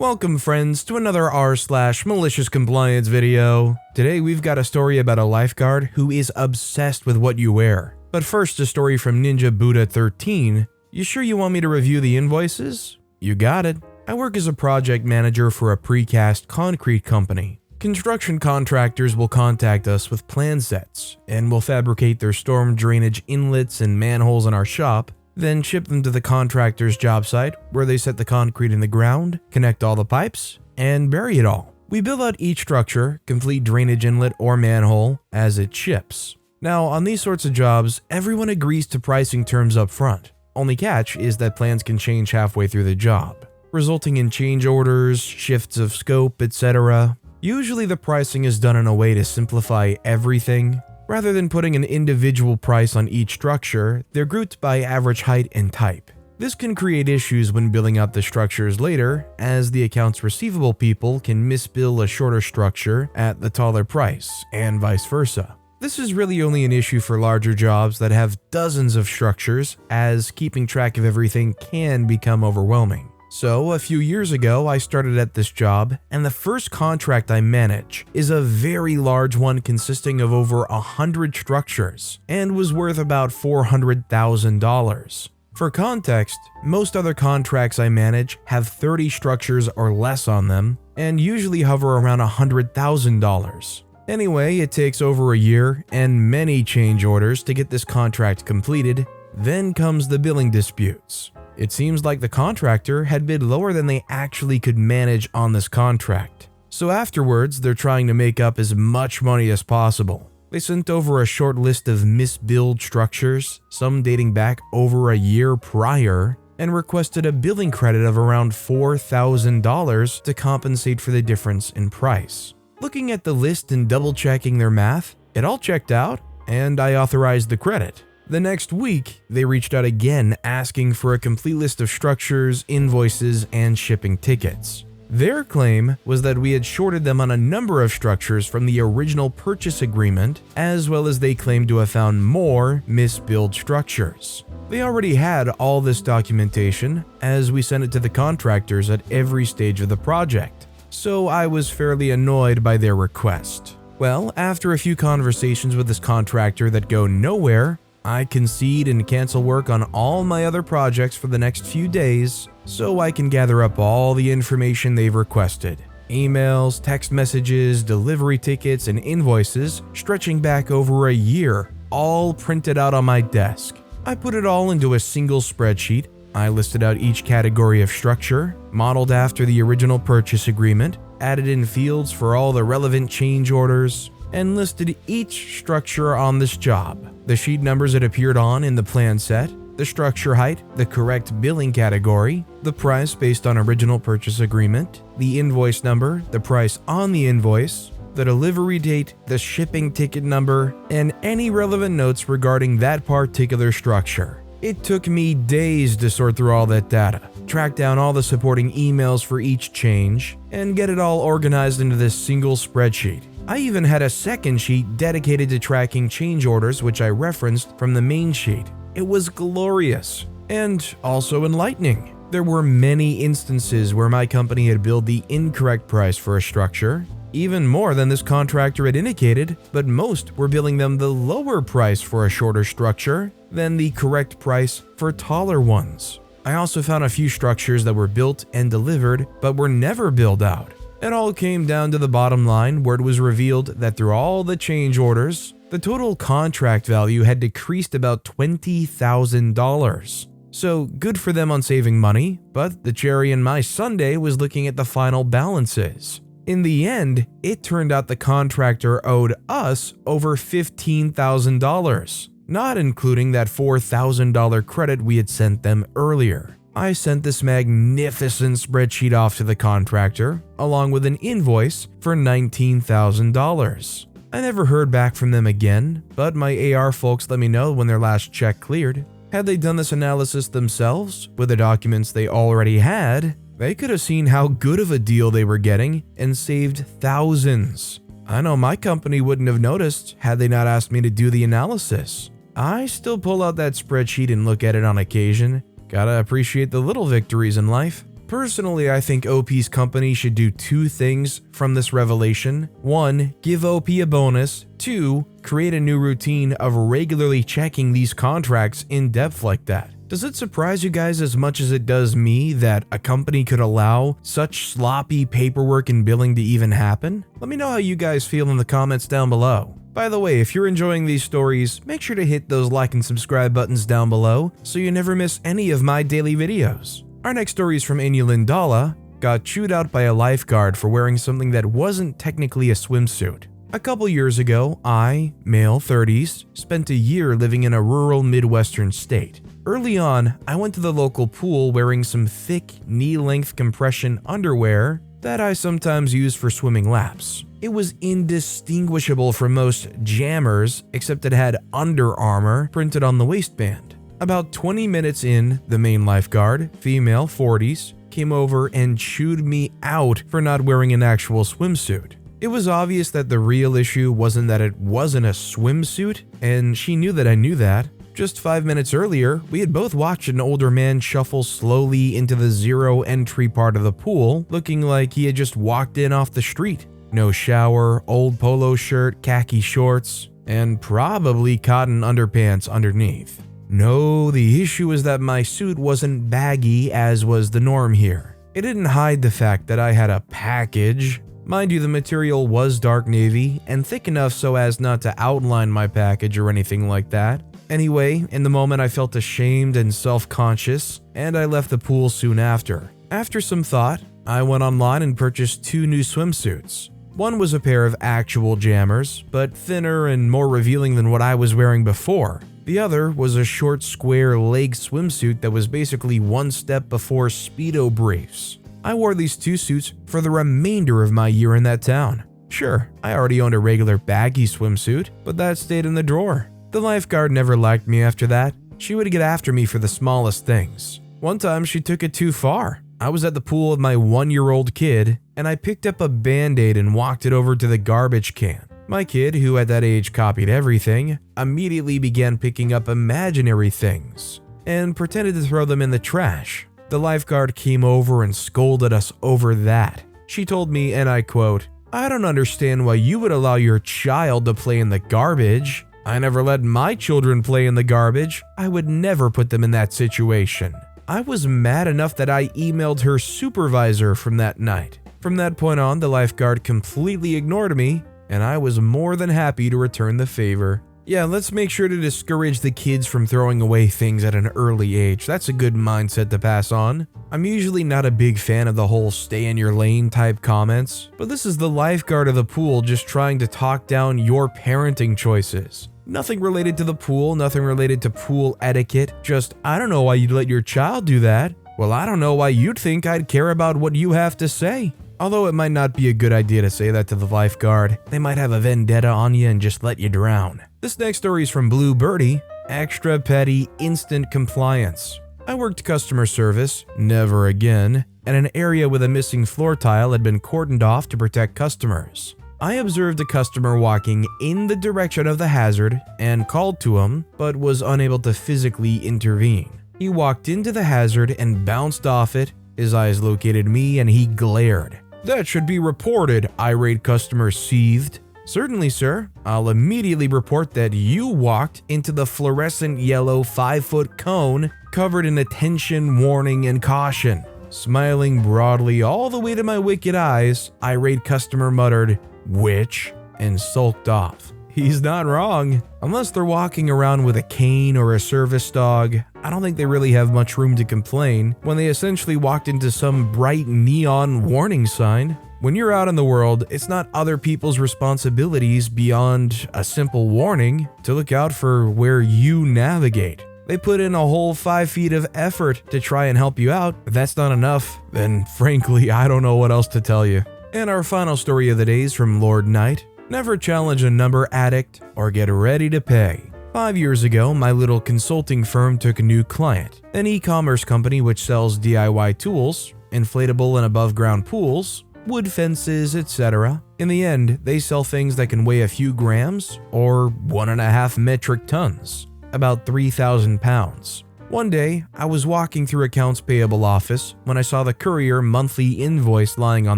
Welcome friends to another r/MaliciousCompliance video. Today we've got a story about a lifeguard who is obsessed with what you wear. But first, a story from Ninja Buddha 13. You sure you want me to review the invoices? You got it. I work as a project manager for a precast concrete company. Construction contractors will contact us with plan sets, and we'll fabricate their storm drainage inlets and manholes in our shop, then ship them to the contractor's job site where they set the concrete in the ground, connect all the pipes, and bury it all. We build out each structure, complete drainage inlet or manhole, as it ships. Now, on these sorts of jobs, everyone agrees to pricing terms up front. Only catch is that plans can change halfway through the job, resulting in change orders, shifts of scope, etc. Usually the pricing is done in a way to simplify everything. Rather than putting an individual price on each structure, they're grouped by average height and type. This can create issues when billing out the structures later, as the accounts receivable people can misbill a shorter structure at the taller price, and vice versa. This is really only an issue for larger jobs that have dozens of structures, as keeping track of everything can become overwhelming. So, a few years ago, I started at this job, and the first contract I manage is a very large one consisting of over 100 structures, and was worth about $400,000. For context, most other contracts I manage have 30 structures or less on them, and usually hover around $100,000. Anyway, it takes over a year and many change orders to get this contract completed. Then comes the billing disputes. It seems like the contractor had bid lower than they actually could manage on this contract. So afterwards, they're trying to make up as much money as possible. They sent over a short list of misbilled structures, some dating back over a year prior, and requested a billing credit of around $4,000 to compensate for the difference in price. Looking at the list and double-checking their math, it all checked out, and I authorized the credit. The next week, they reached out again asking for a complete list of structures, invoices, and shipping tickets. Their claim was that we had shorted them on a number of structures from the original purchase agreement, as well as they claimed to have found more misbilled structures. They already had all this documentation, as we sent it to the contractors at every stage of the project, so I was fairly annoyed by their request. Well, after a few conversations with this contractor that go nowhere, I concede and cancel work on all my other projects for the next few days so I can gather up all the information they've requested. Emails, text messages, delivery tickets, and invoices stretching back over a year, all printed out on my desk. I put it all into a single spreadsheet. I listed out each category of structure, modeled after the original purchase agreement, added in fields for all the relevant change orders, and listed each structure on this job, the sheet numbers it appeared on in the plan set, the structure height, the correct billing category, the price based on original purchase agreement, the invoice number, the price on the invoice, the delivery date, the shipping ticket number, and any relevant notes regarding that particular structure. It took me days to sort through all that data, track down all the supporting emails for each change, and get it all organized into this single spreadsheet. I even had a second sheet dedicated to tracking change orders, which I referenced from the main sheet. It was glorious and also enlightening. There were many instances where my company had billed the incorrect price for a structure, even more than this contractor had indicated, but most were billing them the lower price for a shorter structure than the correct price for taller ones. I also found a few structures that were built and delivered but were never billed out. It all came down to the bottom line, where it was revealed that through all the change orders, the total contract value had decreased about $20,000. So good for them on saving money, but the cherry in my sundae was looking at the final balances. In the end, it turned out the contractor owed us over $15,000, not including that $4,000 credit we had sent them earlier. I sent this magnificent spreadsheet off to the contractor, along with an invoice for $19,000. I never heard back from them again, but my AR folks let me know when their last check cleared. Had they done this analysis themselves, with the documents they already had, they could have seen how good of a deal they were getting and saved thousands. I know my company wouldn't have noticed had they not asked me to do the analysis. I still pull out that spreadsheet and look at it on occasion. Gotta appreciate the little victories in life. Personally, I think OP's company should do two things from this revelation. 1. Give OP a bonus. 2. Create a new routine of regularly checking these contracts in depth like that. Does it surprise you guys as much as it does me that a company could allow such sloppy paperwork and billing to even happen? Let me know how you guys feel in the comments down below. By the way, if you're enjoying these stories, make sure to hit those like and subscribe buttons down below so you never miss any of my daily videos. Our next story is from Inulindala, got chewed out by a lifeguard for wearing something that wasn't technically a swimsuit. A couple years ago, I, male 30s, spent a year living in a rural Midwestern state. Early on, I went to the local pool wearing some thick, knee-length compression underwear that I sometimes use for swimming laps. It was indistinguishable from most jammers, except it had Under Armour printed on the waistband. About 20 minutes in, the main lifeguard, female 40s, came over and chewed me out for not wearing an actual swimsuit. It was obvious that the real issue wasn't that it wasn't a swimsuit, and she knew that I knew that. Just 5 minutes earlier, we had both watched an older man shuffle slowly into the zero entry part of the pool, looking like he had just walked in off the street. No shower, old polo shirt, khaki shorts, and probably cotton underpants underneath. No, the issue was that my suit wasn't baggy as was the norm here. It didn't hide the fact that I had a package. Mind you, the material was dark navy and thick enough so as not to outline my package or anything like that. Anyway, in the moment I felt ashamed and self-conscious, and I left the pool soon after. After some thought, I went online and purchased 2 new swimsuits. One was a pair of actual jammers, but thinner and more revealing than what I was wearing before. The other was a short square leg swimsuit that was basically one step before Speedo briefs. I wore these 2 suits for the remainder of my year in that town. Sure, I already owned a regular baggy swimsuit, but that stayed in the drawer. The lifeguard never liked me after that. She would get after me for the smallest things. One time she took it too far. I was at the pool with my 1-year-old kid, and I picked up a Band-Aid and walked it over to the garbage can. My kid, who at that age copied everything, immediately began picking up imaginary things and pretended to throw them in the trash. The lifeguard came over and scolded us over that. She told me, and I quote, "I don't understand why you would allow your child to play in the garbage. I never let my children play in the garbage. I would never put them in that situation." I was mad enough that I emailed her supervisor from that night. From that point on, the lifeguard completely ignored me, and I was more than happy to return the favor. Yeah, let's make sure to discourage the kids from throwing away things at an early age. That's a good mindset to pass on. I'm usually not a big fan of the whole stay in your lane type comments, but this is the lifeguard of the pool just trying to talk down your parenting choices. Nothing related to the pool, nothing related to pool etiquette, just I don't know why you'd let your child do that. Well, I don't know why you'd think I'd care about what you have to say. Although it might not be a good idea to say that to the lifeguard, they might have a vendetta on you and just let you drown. This next story is from Blue Birdie, extra petty instant compliance. I worked customer service, never again, and an area with a missing floor tile had been cordoned off to protect customers. I observed a customer walking in the direction of the hazard and called to him, but was unable to physically intervene. He walked into the hazard and bounced off it. His eyes located me and he glared. "That should be reported," irate customer seethed. "Certainly, sir. I'll immediately report that you walked into the fluorescent yellow 5-foot cone covered in attention, warning, and caution." Smiling broadly all the way to my wicked eyes, irate customer muttered, "Which?" and sulked off. He's not wrong. Unless they're walking around with a cane or a service dog, I don't think they really have much room to complain when they essentially walked into some bright neon warning sign. When you're out in the world, it's not other people's responsibilities beyond a simple warning to look out for where you navigate. They put in a whole 5 feet of effort to try and help you out. If that's not enough, then frankly, I don't know what else to tell you. And our final story of the day is from Lord Knight. Never challenge a number addict or get ready to pay. 5 years ago, my little consulting firm took a new client, an e-commerce company which sells DIY tools, inflatable and above ground pools, wood fences, etc. In the end, they sell things that can weigh a few grams or 1.5 metric tons, about 3,000 pounds. One day, I was walking through accounts payable office when I saw the courier monthly invoice lying on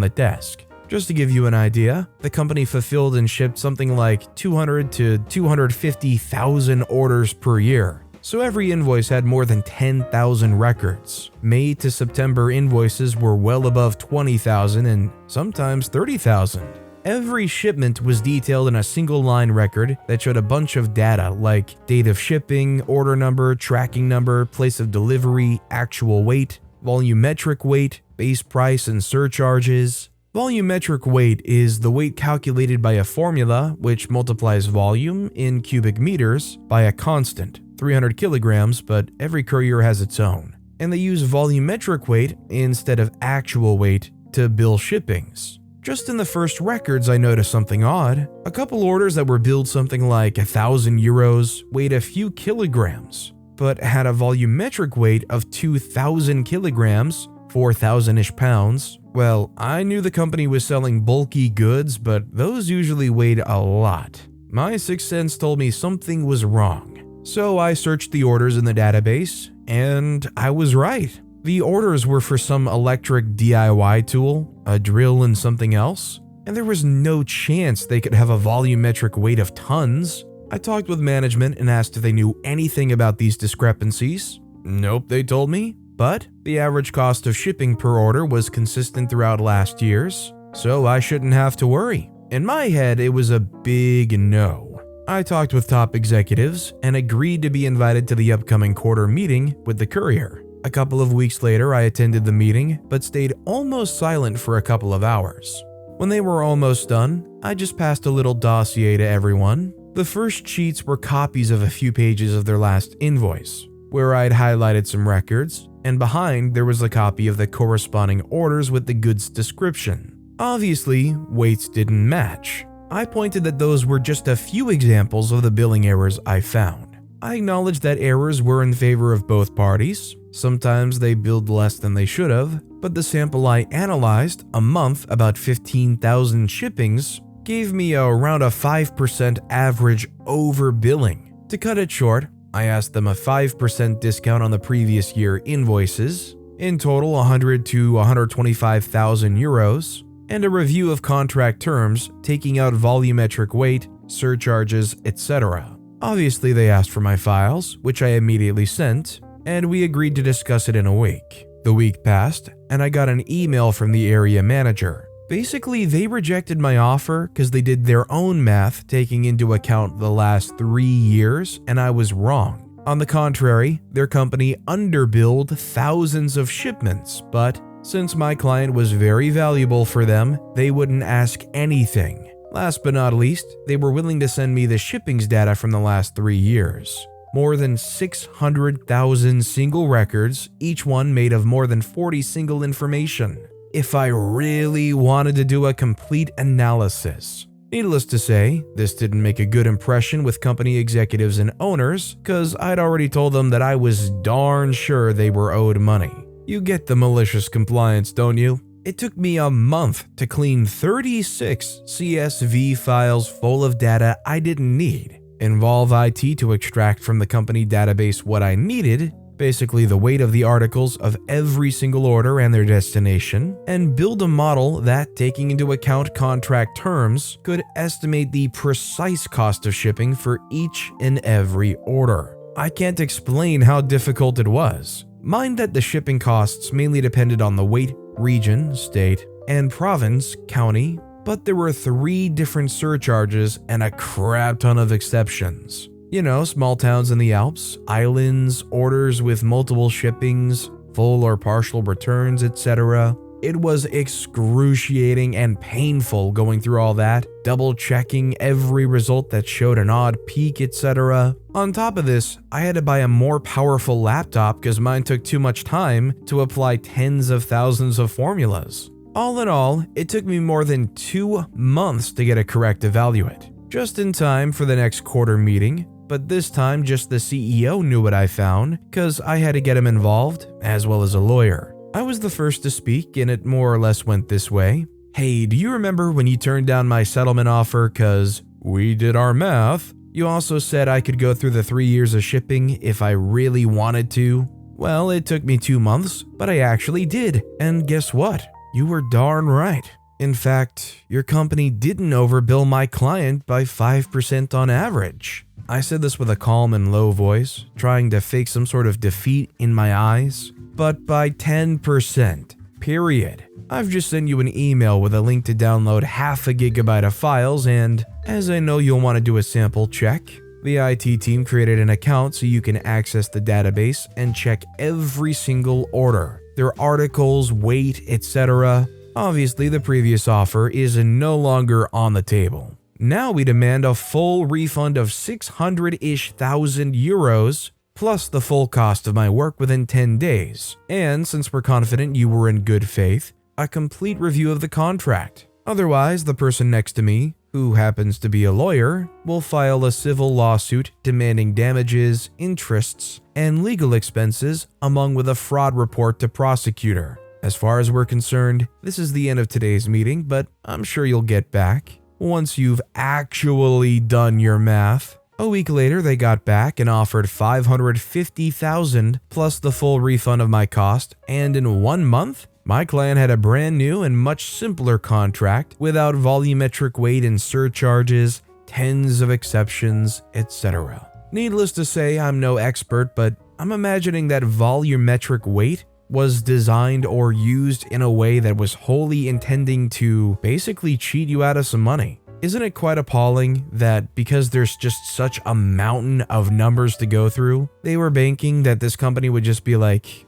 the desk. Just to give you an idea, the company fulfilled and shipped something like 200 to 250,000 orders per year. So every invoice had more than 10,000 records. May to September invoices were well above 20,000 and sometimes 30,000. Every shipment was detailed in a single line record that showed a bunch of data like date of shipping, order number, tracking number, place of delivery, actual weight, volumetric weight, base price, and surcharges. Volumetric weight is the weight calculated by a formula which multiplies volume in cubic meters by a constant, 300 kilograms, but every courier has its own. And they use volumetric weight instead of actual weight to bill shippings. Just in the first records, I noticed something odd. A couple orders that were billed something like 1,000 euros weighed a few kilograms, but had a volumetric weight of 2,000 kilograms, 4,000-ish pounds. Well, I knew the company was selling bulky goods, but those usually weighed a lot. My sixth sense told me something was wrong. So I searched the orders in the database, and I was right. The orders were for some electric DIY tool, a drill, and something else, and there was no chance they could have a volumetric weight of tons. I talked with management and asked if they knew anything about these discrepancies. Nope, they told me, but the average cost of shipping per order was consistent throughout last year's, so I shouldn't have to worry. In my head, it was a big no. I talked with top executives and agreed to be invited to the upcoming quarter meeting with the courier. A couple of weeks later, I attended the meeting, but stayed almost silent for a couple of hours. When they were almost done, I just passed a little dossier to everyone. The first sheets were copies of a few pages of their last invoice, where I'd highlighted some records, and behind there was a copy of the corresponding orders with the goods description. Obviously, weights didn't match. I pointed that those were just a few examples of the billing errors I found. I acknowledged that errors were in favor of both parties. Sometimes they billed less than they should have, but the sample I analyzed, a month about 15,000 shippings, gave me around a 5% average overbilling. To cut it short, I asked them a 5% discount on the previous year invoices, in total 100 to 125,000 euros, and a review of contract terms taking out volumetric weight, surcharges, etc. Obviously, they asked for my files, which I immediately sent, and we agreed to discuss it in a week. The week passed, and I got an email from the area manager. Basically, they rejected my offer because they did their own math taking into account the last 3 years, and I was wrong. On the contrary, their company underbilled thousands of shipments, but since my client was very valuable for them, they wouldn't ask anything. Last but not least, they were willing to send me the shippings data from the last 3 years. More than 600,000 single records, each one made of more than 40 single information. If I really wanted to do a complete analysis. Needless to say, this didn't make a good impression with company executives and owners, cause I'd already told them that I was darn sure they were owed money. You get the malicious compliance, don't you? It took me a month to clean 36 CSV files full of data I didn't need, involve IT to extract from the company database what I needed, basically the weight of the articles of every single order and their destination, and build a model that, taking into account contract terms, could estimate the precise cost of shipping for each and every order. I can't explain how difficult it was. Mind that the shipping costs mainly depended on the weight, region, state, and province, county, but there were 3 different surcharges and a crap ton of exceptions. You know, small towns in the Alps, islands, orders with multiple shippings, full or partial returns, etc. It was excruciating and painful going through all that, double checking every result that showed an odd peak, etc. On top of this, I had to buy a more powerful laptop because mine took too much time to apply tens of thousands of formulas. All in all, it took me more than 2 months to get a correct evaluate, just in time for the next quarter meeting. But this time, just the CEO knew what I found, cause I had to get him involved, as well as a lawyer. I was the first to speak, and it more or less went this way. Hey, do you remember when you turned down my settlement offer cause we did our math? You also said I could go through the 3 years of shipping if I really wanted to. Well, it took me 2 months, but I actually did. And guess what? You were darn right. In fact, your company didn't overbill my client by 5% on average. I said this with a calm and low voice, trying to fake some sort of defeat in my eyes, but by 10%. Period. I've just sent you an email with a link to download half a gigabyte of files, and as I know you'll want to do a sample check, the IT team created an account so you can access the database and check every single order, their articles, weight, etc. Obviously, the previous offer is no longer on the table. Now we demand a full refund of 600-ish thousand euros, plus the full cost of my work within 10 days. And since we're confident you were in good faith, a complete review of the contract. Otherwise, the person next to me, who happens to be a lawyer, will file a civil lawsuit demanding damages, interests, and legal expenses, along with a fraud report to prosecutor. As far as we're concerned, this is the end of today's meeting, but I'm sure you'll get back once you've actually done your math. A week later, they got back and offered 550,000 plus the full refund of my cost, and in 1 month, my client had a brand new and much simpler contract without volumetric weight and surcharges, tens of exceptions, etc. Needless to say, I'm no expert, but I'm imagining that volumetric weight was designed or used in a way that was wholly intending to basically cheat you out of some money. Isn't it quite appalling that because there's just such a mountain of numbers to go through, they were banking that this company would just be like,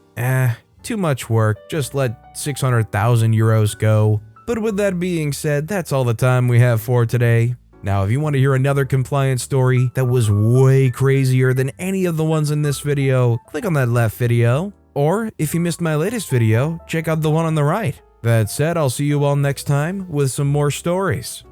too much work, just let 600,000 euros go. But with that being said, that's all the time we have for today. Now, if you want to hear another compliance story that was way crazier than any of the ones in this video, click on that left video. Or if you missed my latest video, check out the one on the right. That said, I'll see you all next time with some more stories.